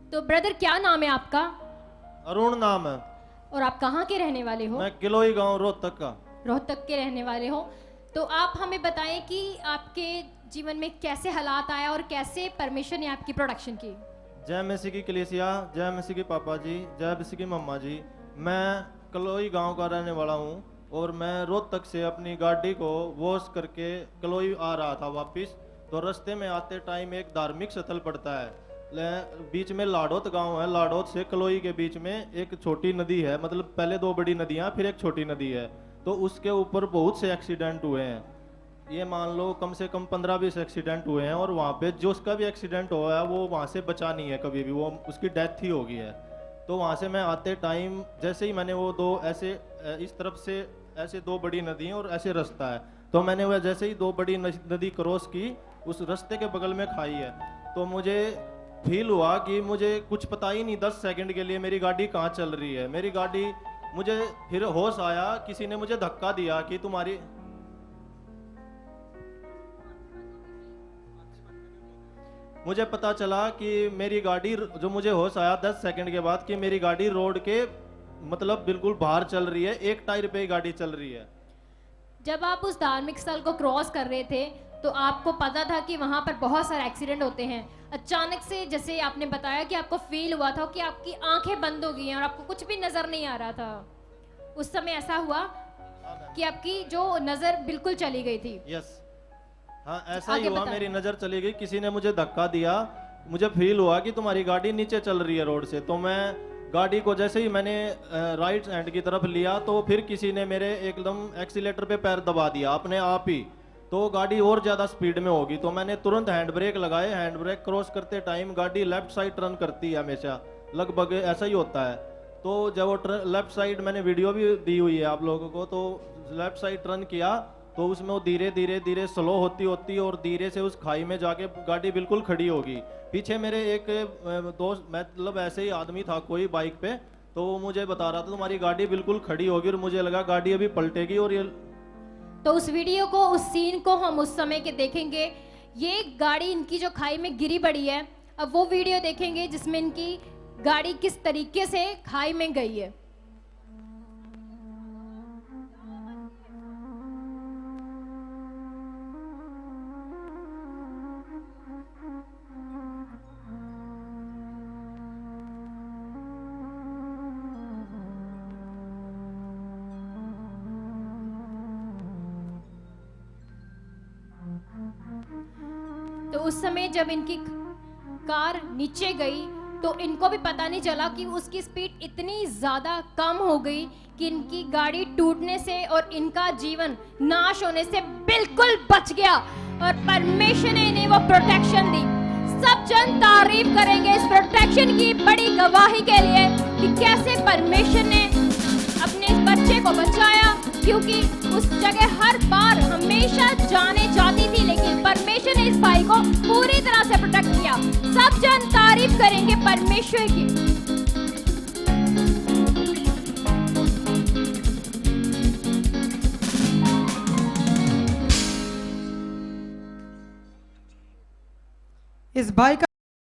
तो ब्रदर क्या नाम है आपका? अरुण नाम है। और आप कहाँ के रहने वाले हो? मैं किलोई गांव रोहतक का। रोहतक के रहने वाले हो। तो आप हमें बताएं कि आपके जीवन में कैसे हालात आया और कैसे परमेश्वर ने आपकी प्रोडक्शन की। जय मसीह की कलीसिया, जय मसीह के पापा जी, जय मसीह की मम्मा जी। मैं कलोई गांव का रहने वाला हूं और मैं रोहतक से अपनी गाड़ी को वॉश करके कलोई आ रहा था वापस। तो रास्ते में आते टाइम एक धार्मिक स्थल पड़ता है, बीच में लाड़ौत गांव है। लाड़ौत से कलोई के बीच में एक छोटी नदी है, मतलब पहले दो बड़ी नदियां फिर एक छोटी नदी है। तो उसके ऊपर बहुत से एक्सीडेंट हुए हैं, ये मान लो कम से कम 15-20 एक्सीडेंट हुए हैं। और वहाँ पे जो उसका भी एक्सीडेंट हुआ है वो वहाँ से बचा नहीं है कभी भी, वो उसकी डेथ ही हो गई है। तो वहाँ से मैं आते टाइम जैसे ही मैंने वो दो ऐसे इस तरफ से ऐसे दो बड़ी नदी हैं और ऐसे रास्ता है, तो मैंने वह जैसे ही दो बड़ी नदी क्रॉस की, उस रास्ते के बगल में खाई है। तो मुझे फील हुआ कि मुझे कुछ पता ही नहीं 10 सेकंड के लिए मेरी गाड़ी कहाँ चल रही है। मेरी गाड़ी, मुझे फिर होश आया, किसी ने मुझे धक्का दिया कि तुम्हारी, मुझे पता चला कि मेरी गाड़ी, जो मुझे होश आया 10 सेकंड के बाद, कि मेरी गाड़ी रोड के मतलब बिल्कुल बाहर चल रही है, एक टायर पे ही गाड़ी चल रही है। जब आप उस धार्मिक स्थल को क्रॉस कर रहे थे तो आपको पता था कि वहां पर बहुत सारे एक्सीडेंट होते हैं। अचानक से जैसे आपने बताया कि आपको फील हुआ था कि आपकी आंखें बंद हो गई हैं और आपको कुछ भी नजर नहीं आ रहा था, उस समय ऐसा हुआ कि आपकी जो नजर बिल्कुल चली गई थी? यस, हाँ ऐसा ही हुआ, मेरी नजर चली गई। किसी ने मुझे धक्का दिया, मुझे फील हुआ कि तुम्हारी गाड़ी नीचे चल रही है रोड से। तो मैं गाड़ी को जैसे ही मैंने राइट हैंड की तरफ लिया, तो फिर किसी ने मेरे एकदम एक्सीलेटर पे पैर दबा दिया अपने आप ही, तो गाड़ी और ज़्यादा स्पीड में होगी। तो मैंने तुरंत हैंड ब्रेक लगाए। हैंड ब्रेक क्रॉस करते टाइम गाड़ी लेफ्ट साइड टर्न करती है हमेशा, लगभग ऐसा ही होता है। तो जब वो लेफ्ट साइड, मैंने वीडियो भी दी हुई है आप लोगों को, तो लेफ्ट साइड टर्न किया तो उसमें वो धीरे धीरे धीरे स्लो होती होती और धीरे से उस खाई में जाके गाड़ी बिल्कुल खड़ी होगी। पीछे मेरे एक दोस्त, मतलब ऐसे ही आदमी था कोई बाइक पे, तो वो मुझे बता रहा था तुम्हारी गाड़ी बिल्कुल खड़ी होगी, और मुझे लगा गाड़ी अभी पलटेगी। और ये तो उस वीडियो को, उस सीन को हम उस समय के देखेंगे। ये गाड़ी इनकी जो खाई में गिरी पड़ी है, अब वो वीडियो देखेंगे जिसमें इनकी गाड़ी किस तरीके से खाई में गई है। तो उस समय जब इनकी कार नीचे गई तो इनको भी पता नहीं चला कि उसकी स्पीड इतनी ज़्यादा कम हो गई कि इनकी गाड़ी टूटने से और इनका जीवन नाश होने से बिल्कुल बच गया। और परमेश्वर ने इन्हें वो प्रोटेक्शन दी। सब जन तारीफ करेंगे इस प्रोटेक्शन की बड़ी गवाही के लिए कि कैसे परमेश्वर ने अपने इस बच्चे को बचाया, क्योंकि उस जगह हर बार हमेशा जाने जाती थी, लेकिन परमेश्वर ने इस भाई को पूरी तरह से प्रोटेक्ट किया। सब जन तारीफ करेंगे परमेश्वर की। इस भाई का